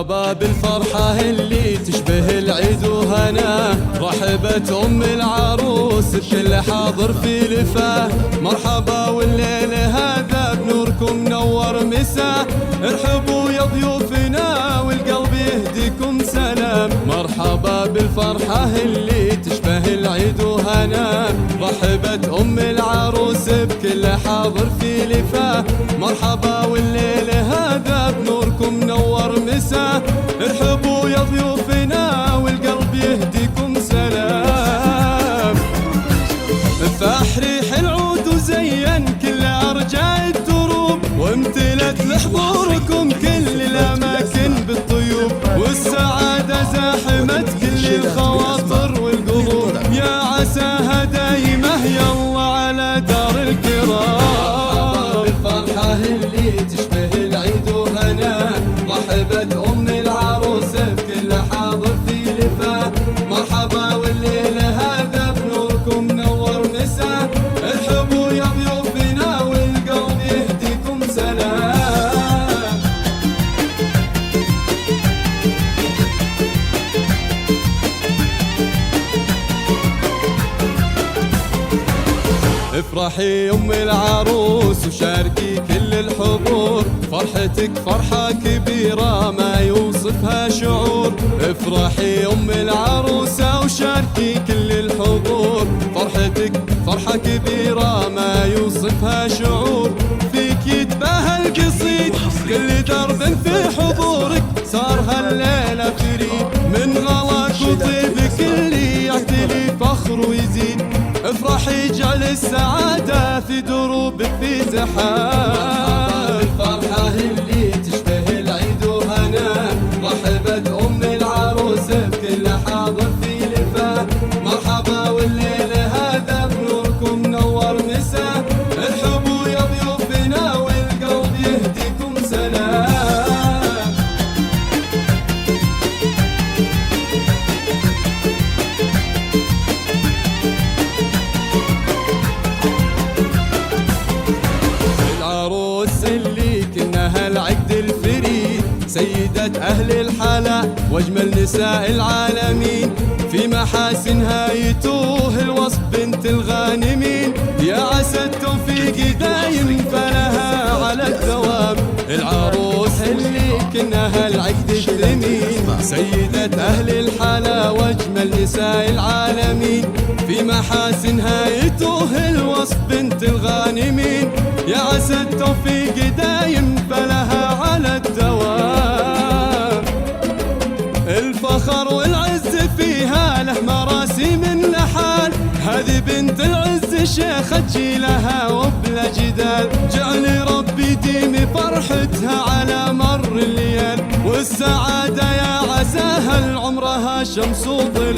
مرحبا بالفرحة اللي تشبه العيد وهنا، رحبت أم العروس بكل حاضر في لفاه. مرحبا والليل هذا بنوركم نور مساه، ارحبوا يا ضيوفنا والقلب يهديكم سلام. مرحبا بالفرحة اللي تشبه العيد وهنا، رحبت أم العروس بكل حاضر في لفاه. مرحبا والليل هذا بنوركم نور مساه، ارحبوا يا ضيوفنا والقلب يهديكم سلام. فاح ريح العود وزين كل أرجاء الدروب، وامتلت لحضوركم كل الأماكن بالطيوب، والسعادة زاحمت كل الخواطر والقلوب، يا عساها دايمة يلا على دار الكرام. بالفرحة اللي تشبه العيد وهنا، رحبت أم العروس بكل حاضر في لفاه. مرحبا والليل هذا بنوركم نور مساه، ارحبوا يا ضيوفنا والقلب يهديكم سلام. افرحي أم العروس وشاركي كل الحضور، فرحتك فرحة كبيرة ما يوصفها شعور. افرحي أم العروسة وشاركي كل الحضور، فرحتك فرحة كبيرة ما يوصفها شعور. فيك يتباهى القصيد كل درب في حضورك، صار هالليلة فريد من غلاك وطيبك اللي يعتلي فخر ويزيد. افرحي جعل السعادة في دروبك في زحام. الفرحة اللي تشبه العيد وهنا، رحبت أم العروس بكل حاضر في لفاه. مرحبا والليل هذا بنوركم نور مساه، ارحبوا يا ضيوفنا والقلب يهديكم سلام. العروس اللي كنها العقد الفريد، سيدة أهل الحلا واجمل نساء العالمين، في محاسنها يتوه الوصف بنت الغانمين، يا عسى التوفيق دايم فلها على الدوام. العروس اللي كنها العقد الثمين، سيدة أهل الحلا واجمل نساء العالمين، في محاسنها يتوه الوصف بنت الغانمين، يا عسى التوفيق دايم فلها على الدوام. الفخر والعز فيها له مراسيم النحال، هذه بنت العز شيخة جيلها وبلا جدال، جعل ربي ديم فرحتها على مر الليال، والسعادة يا عساها لعمرها شمس وظل.